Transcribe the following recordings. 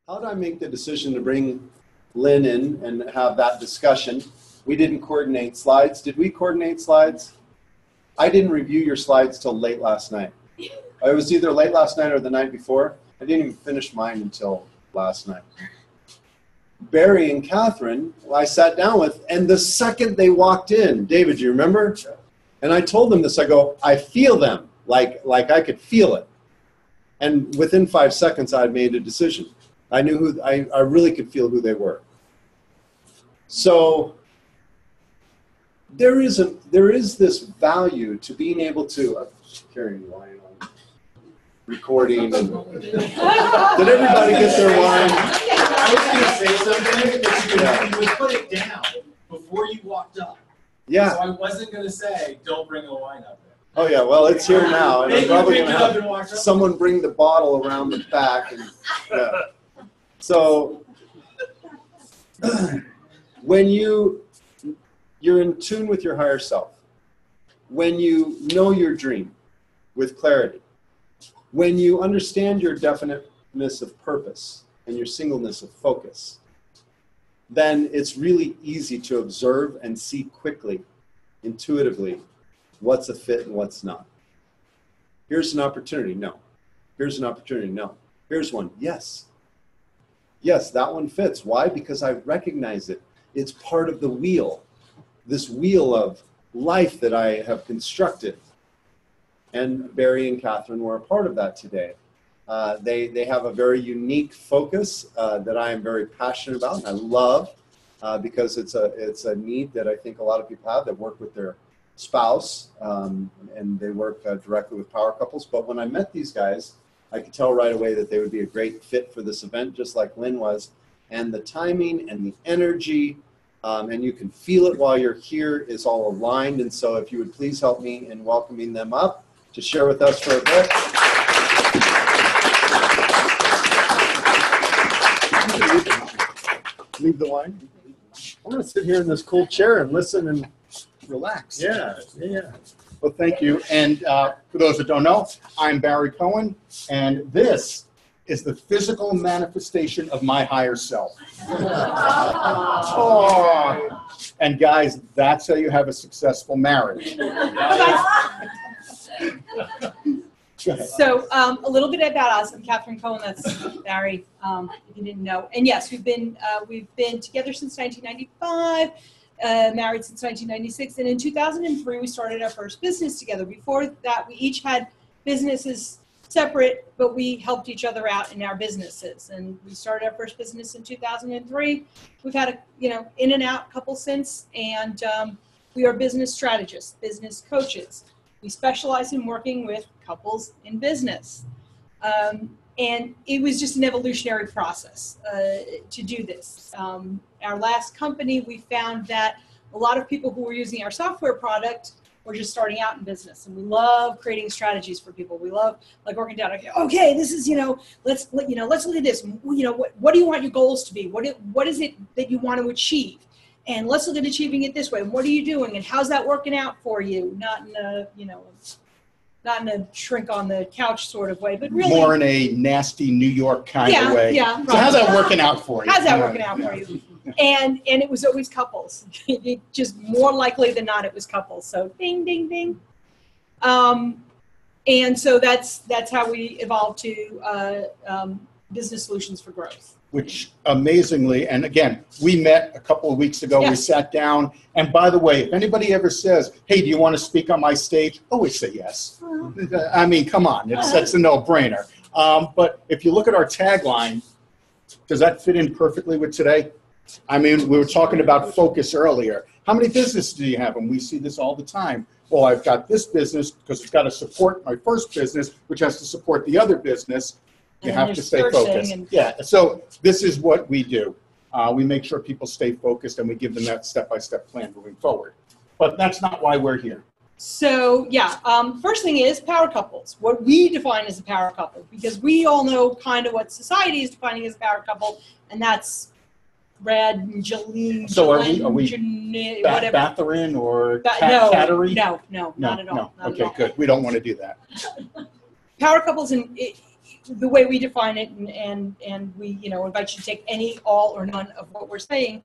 How did I make the decision to bring Lynn in and have that discussion? We didn't coordinate slides. Did we coordinate slides? I didn't review your slides till late last night. It was either late last night or the night before. I didn't even finish mine until last night. Barry and Catherine, I sat down with, and the second they walked in, David, do you remember? And I told them this, I go, I feel them, like I could feel it. And within 5 seconds, I had made a decision. I knew who, I really could feel who they were. So there is this value to being able to, carrying wine on, recording. And, did everybody get their wine? I was going to say something, but you would put it down before you walked up. Yeah. So I wasn't going to say, don't bring the wine up there. Oh yeah, well it's here now, and I'm probably going to have and someone bring the bottle around the back. And, yeah. So when you're in tune with your higher self, when you know your dream with clarity, when you understand your definiteness of purpose and your singleness of focus, then it's really easy to observe and see quickly, intuitively, what's a fit and what's not. Here's an opportunity, no. Here's an opportunity, no. Here's one, yes. Yes, that one fits. Why? Because I recognize it. It's part of the wheel, this wheel of life that I have constructed. And Barry and Catherine were a part of that today. They have a very unique focus that I am very passionate about and I love because it's a need that I think a lot of people have that work with their spouse and they work directly with power couples. But when I met these guys, I could tell right away that they would be a great fit for this event, just like Lynn was. And the timing and the energy, and you can feel it while you're here, is all aligned. And so if you would please help me in welcoming them up to share with us for a bit. Leave the wine. I'm going to sit here in this cool chair and listen and relax. Yeah. Well, thank you. And for those that don't know, I'm Barry Cohen, and this is the physical manifestation of my higher self. Oh. And guys, that's how you have a successful marriage. So a little bit about us. I'm Catherine Cohen. That's Barry, if you didn't know. And yes, we've been together since 1995. Married since 1996, and in 2003 we started our first business together. Before that, we each had businesses separate, but we helped each other out in our businesses. And we started our first business in 2003. We've had a in and out couple since, and we are business strategists, business coaches. We specialize in working with couples in business. And it was just an evolutionary process to do this. Our last company, we found that a lot of people who were using our software product were just starting out in business. And we love creating strategies for people. We love like working down, okay, this is, let's look at this. What do you want your goals to be? What is it that you want to achieve? And let's look at achieving it this way. And what are you doing? And how's that working out for you? Not in a, not in a shrink on the couch sort of way, but really more in a nasty New York kind of way. Yeah. So how's that working out for you? How's that working out for you? And it was always couples. It just more likely than not, it was couples. So ding, ding, ding. And so that's how we evolved to business solutions for growth. Which amazingly, and again, we met a couple of weeks ago, We sat down, and by the way, if anybody ever says, hey, do you want to speak on my stage? Always say yes. I mean, come on, it's a no-brainer. But if you look at our tagline, does that fit in perfectly with today? I mean, we were talking about focus earlier. How many businesses do you have? And we see this all the time. Well, I've got this business because it's got to support my first business, which has to support the other business. You have to stay focused. Yeah, so this is what we do. We make sure people stay focused and we give them that step-by-step plan moving forward. But that's not why we're here. So yeah, first thing is power couples. What we define as a power couple, because we all know kind of what society is defining as a power couple, and that's Brad and Jolene. So are we Batharin or Cattery? No, not at all. No. Okay, good. We don't want to do that. Power couples, and the way we define it, and we, invite you to take any, all, or none of what we're saying,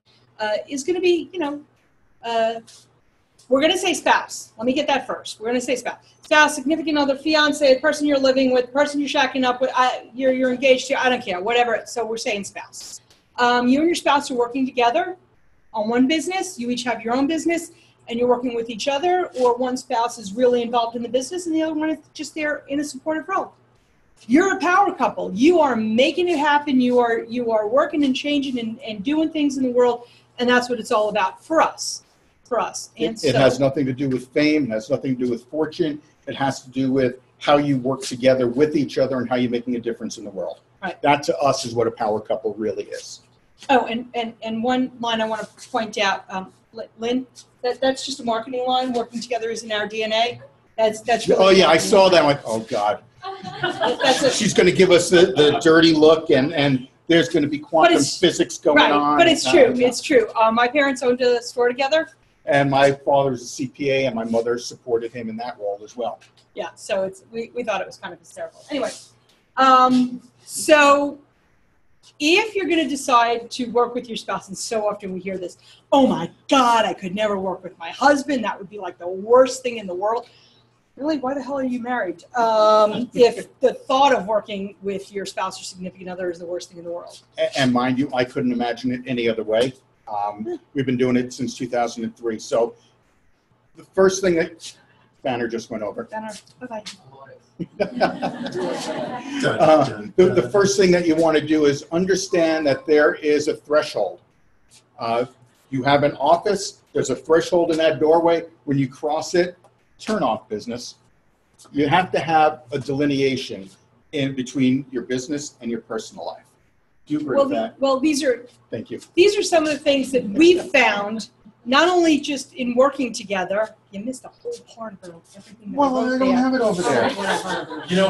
is going to be, we're going to say spouse. Let me get that first. We're going to say spouse. Spouse, significant other, fiance, the person you're living with, the person you're shacking up with, you're engaged to, I don't care, whatever. So we're saying spouse. You and your spouse are working together on one business. You each have your own business, and you're working with each other, or one spouse is really involved in the business, and the other one is just there in a supportive role. You're a power couple. You are making it happen. You are working and changing and doing things in the world, and that's what it's all about for us. And it has nothing to do with fame. It has nothing to do with fortune. It has to do with how you work together with each other and how you're making a difference in the world. Right. That to us is what a power couple really is. Oh, and one line I want to point out, Lynn, that's just a marketing line. Working together is in our DNA. That's really. Oh yeah, I saw that. I'm like, oh God. She's going to give us the dirty look, and there's going to be quantum physics going on. But it's true. It's true. My parents owned a store together. And my father's a CPA, and my mother supported him in that role as well. Yeah, so we thought it was kind of hysterical. Anyway, so if you're going to decide to work with your spouse, and so often we hear this, oh my God, I could never work with my husband. That would be like the worst thing in the world. Really, why the hell are you married? If the thought of working with your spouse or significant other is the worst thing in the world. And mind you, I couldn't imagine it any other way. We've been doing it since 2003. So the first thing that Banner just went over. Banner, bye-bye. The first thing that you want to do is understand that there is a threshold. You have an office, there's a threshold in that doorway. When you cross it, turn off business. You have to have a delineation in between your business and your personal life. Do you agree with that? Well, Thank you. These are some of the things that we've found, not only just in working together. You missed a whole part of everything. Well, I don't have it over there.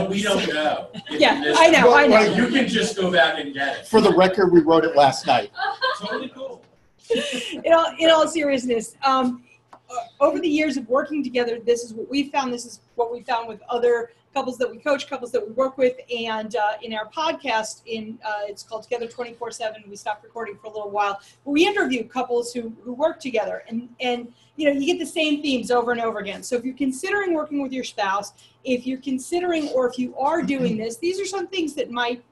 We don't know. Yeah, I know. You can just go back and get it. For the record, we wrote it last night. Totally cool. In all seriousness, over the years of working together, this is what we found. This is what we found with other couples that we coach, couples that we work with, and in our podcast, it's called Together 24/7. We stopped recording for a little while, but we interview couples who work together, and you get the same themes over and over again. So if you're considering working with your spouse, if you're considering, or if you are doing this, these are some things that might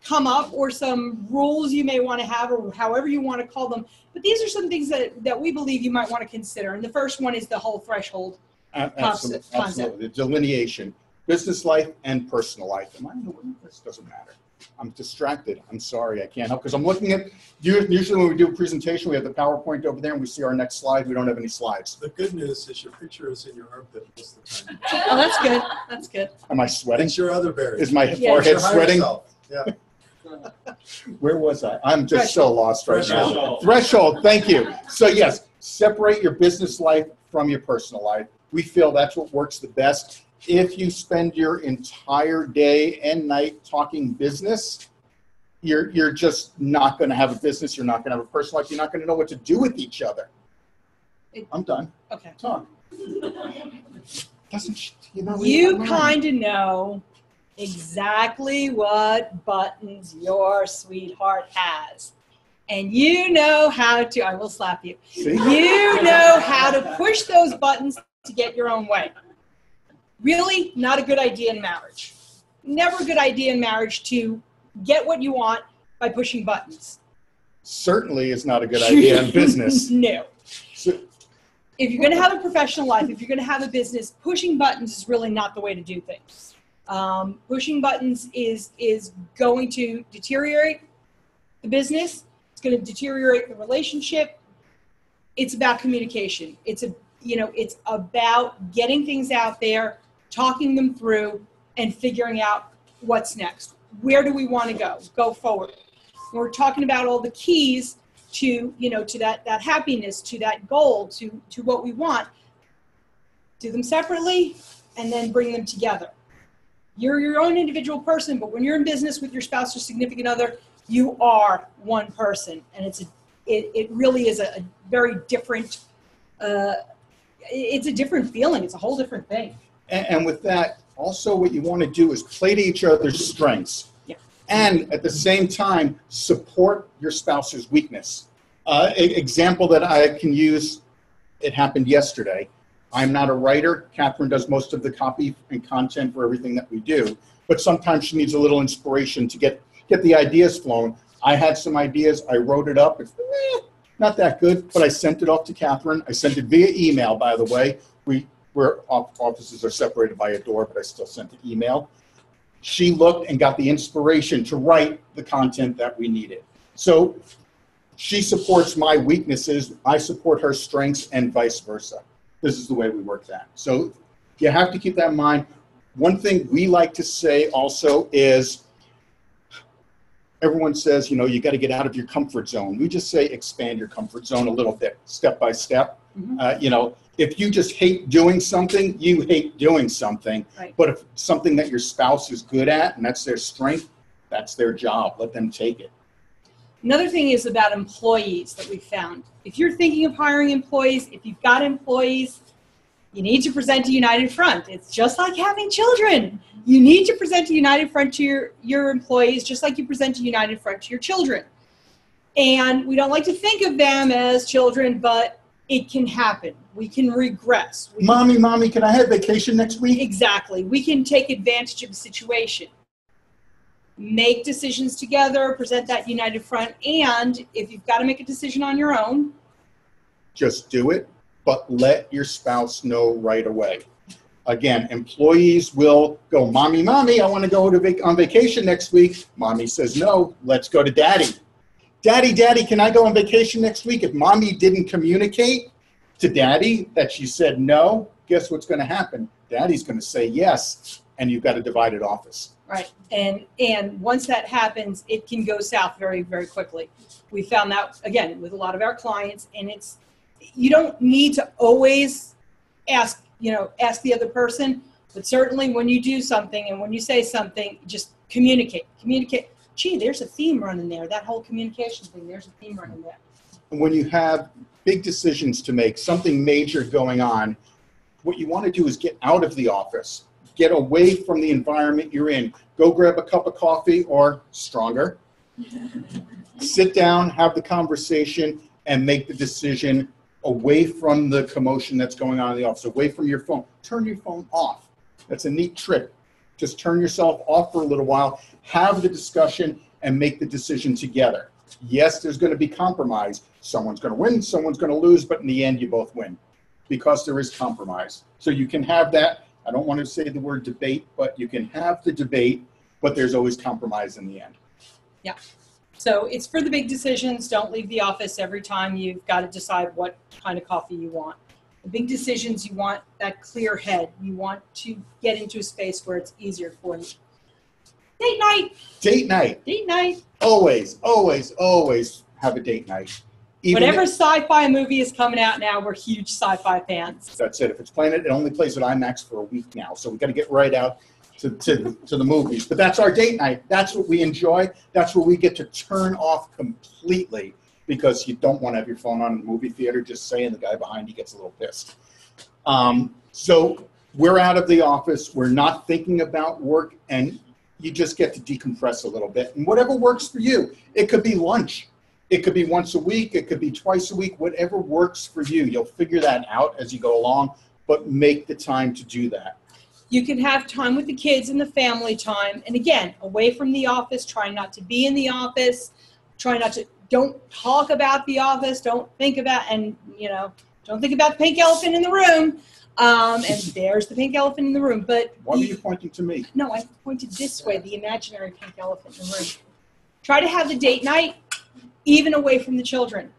come up, or some rules you may want to have, or however you want to call them. But these are some things that we believe you might want to consider. And the first one is the whole threshold. Absolutely. The delineation, business life and personal life. Am I in the way? This doesn't matter. I'm distracted. I'm sorry. I can't help because I'm looking at, usually when we do a presentation, we have the PowerPoint over there and we see our next slide. We don't have any slides. The good news is your picture is in your armpit most of the time. Oh, that's good. That's good. Am I sweating? It's your other berry. Is my forehead sweating? Yeah. Where was I? I'm just so lost right now. Threshold. Threshold. Thank you. So yes, separate your business life from your personal life. We feel that's what works the best. If you spend your entire day and night talking business, you're just not going to have a business. You're not going to have a personal life. You're not going to know what to do with each other. I'm done. Okay. Talk. You kind of know exactly what buttons your sweetheart has. And you know how to, I will slap you. See? You know how to push those buttons to get your own way. Really not a good idea in marriage. Never a good idea in marriage to get what you want by pushing buttons. Certainly is not a good idea in business. No. So, if you're going to have a professional life, if you're going to have a business, pushing buttons is really not the way to do things. Pushing buttons is going to deteriorate the business. It's going to deteriorate the relationship. It's about communication. It's about getting things out there, talking them through, and figuring out what's next. Where do we want to go forward? We're talking about all the keys to that happiness, to that goal, to what we want. Do them separately and then bring them together. You're your own individual person, but when you're in business with your spouse or significant other, you are one person, and it really is a very different. It's a different feeling. It's a whole different thing. and with that, Also, what you want to do is play to each other's strengths. Yeah. And at the same time, support your spouse's weakness. Example that I can use, it happened yesterday. I'm not a writer. Catherine does most of the copy and content for everything that we do. But sometimes she needs a little inspiration to get the ideas flowing. I had some ideas. I wrote it up. It's not that good, but I sent it off to Catherine. I sent it via email, by the way. Our offices are separated by a door, but I still sent the email. She looked and got the inspiration to write the content that we needed. So she supports my weaknesses. I support her strengths and vice versa. This is the way we work that. So you have to keep that in mind. One thing we like to say also is, everyone says, you got to get out of your comfort zone. We just say expand your comfort zone a little bit, step by step. Mm-hmm. If you just hate doing something, you hate doing something. Right. But if something that your spouse is good at and that's their strength, that's their job. Let them take it. Another thing is about employees that we found. If you're thinking of hiring employees, if you've got employees, you need to present a united front. It's just like having children. You need to present a united front to your employees, just like you present a united front to your children. And we don't like to think of them as children, but it can happen. We can regress. Mommy, can I have vacation next week? Exactly. We can take advantage of a situation. Make decisions together, present that united front, and if you've got to make a decision on your own, just do it, but let your spouse know right away. Again, employees will go, Mommy, I want to go on vacation next week. Mommy says, no, let's go to Daddy. Daddy, can I go on vacation next week? If Mommy didn't communicate to Daddy that she said no, guess what's going to happen? Daddy's going to say yes, and you've got a divided office. Right, and once that happens, it can go south very, very quickly. We found that, again, with a lot of our clients, and you don't need to always ask the other person, but certainly when you do something and when you say something, just communicate. Gee, there's a theme running there. That whole communication thing, there's a theme running there. And when you have big decisions to make, something major going on, what you want to do is get out of the office. Get away from the environment you're in. Go grab a cup of coffee or stronger. Sit down, have the conversation, and make the decision away from the commotion that's going on in the office, away from your phone. Turn your phone off. That's a neat trick. Just turn yourself off for a little while, have the discussion, and make the decision together. Yes, there's going to be compromise. Someone's going to win, someone's going to lose, but in the end, you both win because there is compromise. So you can have that. I don't want to say the word debate, but you can have the debate, but there's always compromise in the end. Yeah. So it's for the big decisions. Don't leave the office every time you've got to decide what kind of coffee you want. The big decisions, you want that clear head. You want to get into a space where it's easier for you. Date night. Date night. Date night. Always have a date night. Whatever sci-fi movie is coming out now, we're huge sci-fi fans. That's it. If it's playing it only plays at IMAX for a week now. So we've got to get right out to the movies. But that's our date night. That's what we enjoy. That's where we get to turn off completely because you don't want to have your phone on in the movie theater just saying the guy behind you gets a little pissed. So we're out of the office. We're not thinking about work, and you just get to decompress a little bit. And whatever works for you. It could be lunch. It could be once a week. It could be twice a week. Whatever works for you. You'll figure that out as you go along, but make the time to do that. You can have time with the kids and the family time. And again, away from the office, try not to be in the office. Don't talk about the office. Don't think about the pink elephant in the room. And there's the pink elephant in the room. But why were you pointing to me? No, I pointed this way, the imaginary pink elephant in the room. Try to have the date night even away from the children.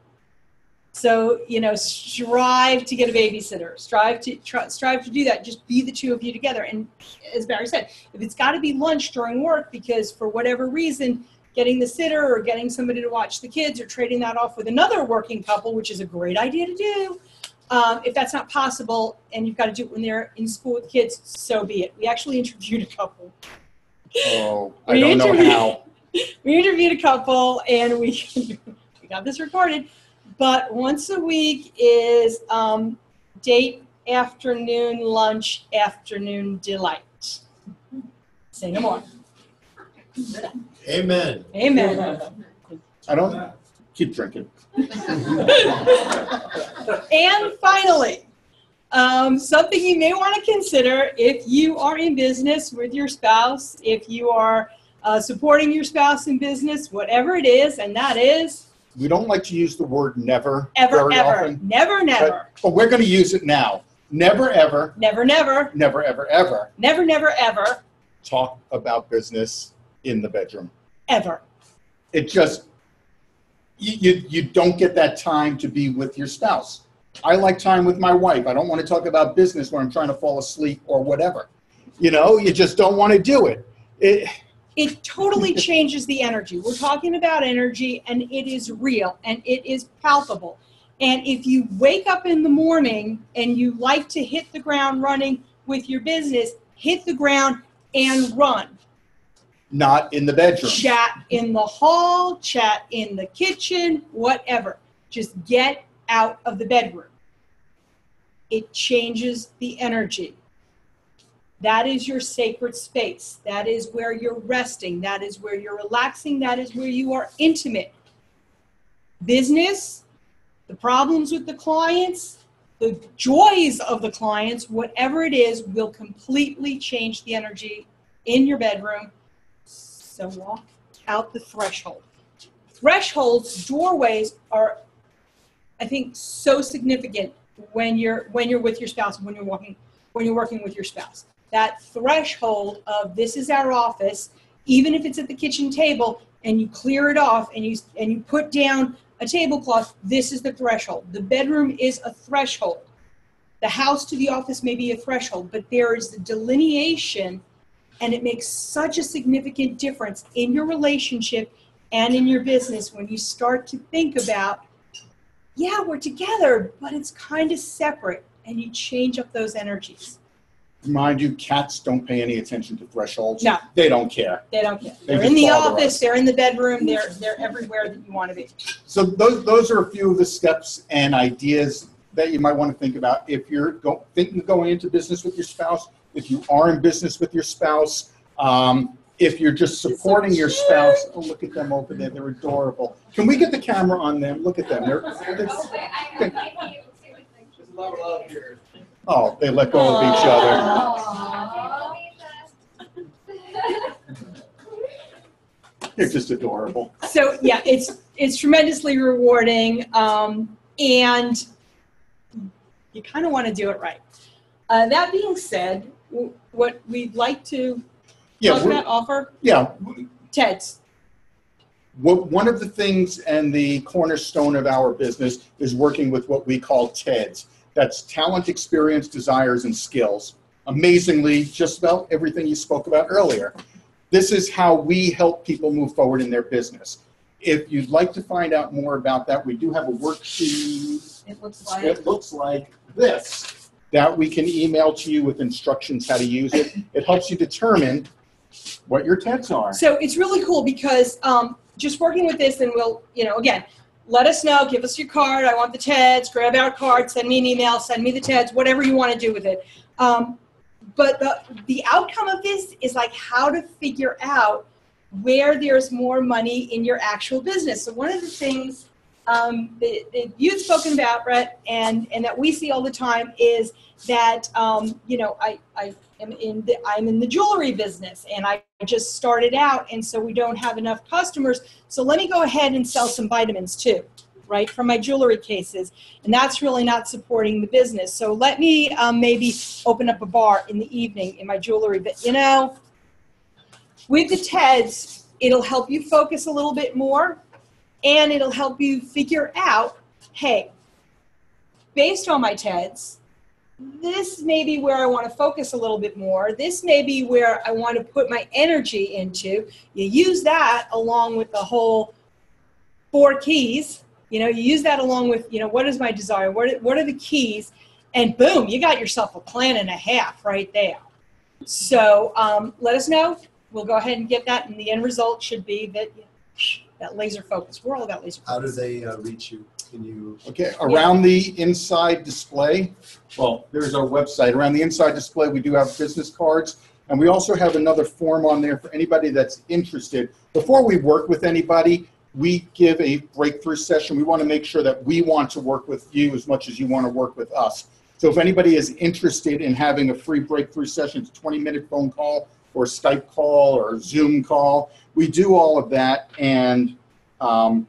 So, strive to get a babysitter. Strive to do that. Just be the two of you together. And as Barry said, if it's got to be lunch during work because for whatever reason, getting the sitter or getting somebody to watch the kids or trading that off with another working couple, which is a great idea to do, if that's not possible and you've got to do it when they're in school with kids, so be it. We actually interviewed a couple. Oh, I don't know how. We interviewed a couple and we got this recorded. But once a week is date, afternoon, lunch, afternoon delight. Say no more. Amen. Amen. I don't, keep drinking. And finally, something you may want to consider if you are in business with your spouse, if you are supporting your spouse in business, whatever it is, and that is We don't like to use the word never ever, very ever, often, never, never, but we're going to use it now. Never, ever, never, never, never, ever, ever never, never, ever, talk about business in the bedroom. ever. It just, you don't get that time to be with your spouse. I like time with my wife. I don't want to talk about business when I'm trying to fall asleep or whatever. You know, you just don't want to do it. It totally changes the energy. We're talking about energy, and it is real, and it is palpable. And if you wake up in the morning and you like to hit the ground running with your business, hit the ground and run. Not in the bedroom. Chat in the hall, chat in the kitchen, whatever. Just get out of the bedroom. It changes the energy. That is your sacred space. That is where you're resting. That is where you're relaxing. That is where you are intimate. Business, the problems with the clients, the joys of the clients, whatever it is, will completely change the energy in your bedroom. So walk out the threshold. Thresholds, doorways are, I think, so significant when you're with your spouse, when you're working with your spouse. That threshold of this is our office, even if it's at the kitchen table, and you clear it off and you put down a tablecloth, this is the threshold. The bedroom is a threshold. The house to the office may be a threshold, but there is the delineation, and it makes such a significant difference in your relationship and in your business when you start to think about, yeah, we're together, but it's kind of separate, and you change up those energies. Mind you, cats don't pay any attention to thresholds. No. They don't care. They don't care. They They're in just the bother office, us. they're in the bedroom, they're everywhere that you want to be. So those are a few of the steps and ideas that you might want to think about if you're thinking of going into business with your spouse, if you are in business with your spouse, if you're just supporting your spouse. Oh, look at them over there. They're adorable. Can we get the camera on them? Look at them. Oh, they let go of each other. They're just adorable. So yeah, it's tremendously rewarding, and you kind of want to do it right. That being said, what we'd like to talk about, offer, TEDs. One of the things and the cornerstone of our business is working with what we call TEDs. That's talent, experience, desires, and skills. Amazingly, just about everything you spoke about earlier. This is how we help people move forward in their business. If you'd like to find out more about that, we do have a worksheet. It looks like this, that we can email to you with instructions how to use it. It helps you determine what your TEDs are. So it's really cool because just working with this, and we'll, again, let us know, give us your card, I want the TEDs, grab our card, send me an email, send me the TEDs, whatever you want to do with it. But the outcome of this is like how to figure out where there's more money in your actual business. So one of the things that you've spoken about, Brett, and that we see all the time is that, I'm in the jewelry business, and I just started out, and so we don't have enough customers. So let me go ahead and sell some vitamins too, right, from my jewelry cases, and that's really not supporting the business. So let me maybe open up a bar in the evening in my jewelry. But with the TEDs, it'll help you focus a little bit more, and it'll help you figure out, hey, based on my TEDs, this may be where I want to focus a little bit more. This may be where I want to put my energy into. You use that along with the whole 4 keys. You use that along with, what is my desire? What are the keys? And boom, you got yourself a plan and a half right there. So let us know. We'll go ahead and get that. And the end result should be that laser focus. We're all about laser focus. How do they reach you? Can you? Okay, around the inside display, well, there's our website. Around the inside display, we do have business cards, and we also have another form on there for anybody that's interested. Before we work with anybody, we give a breakthrough session. We want to make sure that we want to work with you as much as you want to work with us. So if anybody is interested in having a free breakthrough session, it's a 20-minute phone call or Skype call or Zoom call. We do all of that, and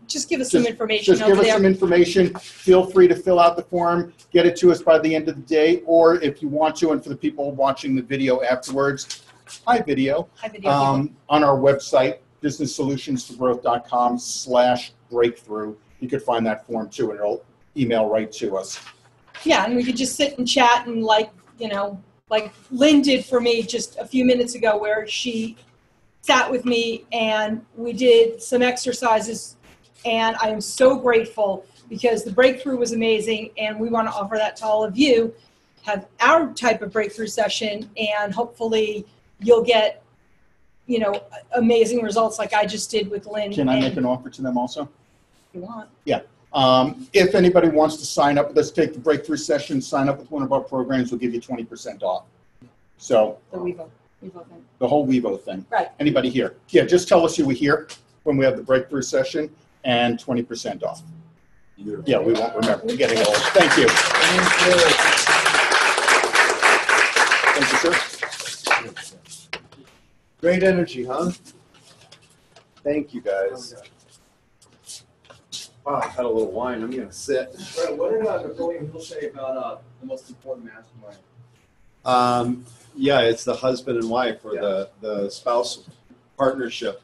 just give us some information just over give us there. some information. Feel free to fill out the form, get it to us by the end of the day, or if you want to, and for the people watching the video afterwards, hi video, on our website, businesssolutionsforgrowth.com/breakthrough. You could find that form too, and it'll email right to us. Yeah, and we could just sit and chat, and like Lynn did for me just a few minutes ago, where she sat with me and we did some exercises, and I am so grateful because the breakthrough was amazing, and we want to offer that to all of you. Have our type of breakthrough session, and hopefully you'll get, amazing results like I just did with Lynn. Can I make an offer to them also? If you want. Yeah. If anybody wants to sign up with us, take the breakthrough session, sign up with one of our programs, we'll give you 20% off. So The Wevo thing. the whole Wevo thing. Right. Anybody here? Yeah, just tell us you were here when we have the breakthrough session, and 20% off. Yeah, we won't remember. We're getting old. Thank you. Thank you, sir. Great energy, huh? Thank you, guys. Wow, I've had a little wine. I'm gonna sit. Right, what did Napoleon Hill say about the most important mastermind? Yeah, it's the husband and wife, or the spouse partnership.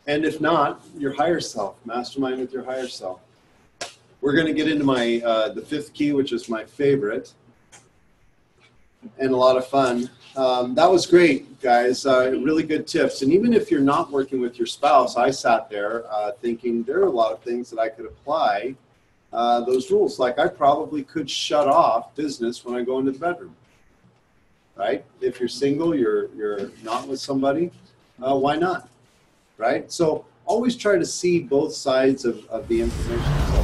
And if not, your higher self, mastermind with your higher self. We're going to get into my the fifth key, which is my favorite, and a lot of fun. That was great, guys. Really good tips. And even if you're not working with your spouse, I sat there thinking there are a lot of things that I could apply those rules. Like I probably could shut off business when I go into the bedroom. Right? If you're single, you're not with somebody, why not? Right? So always try to see both sides of the information. So,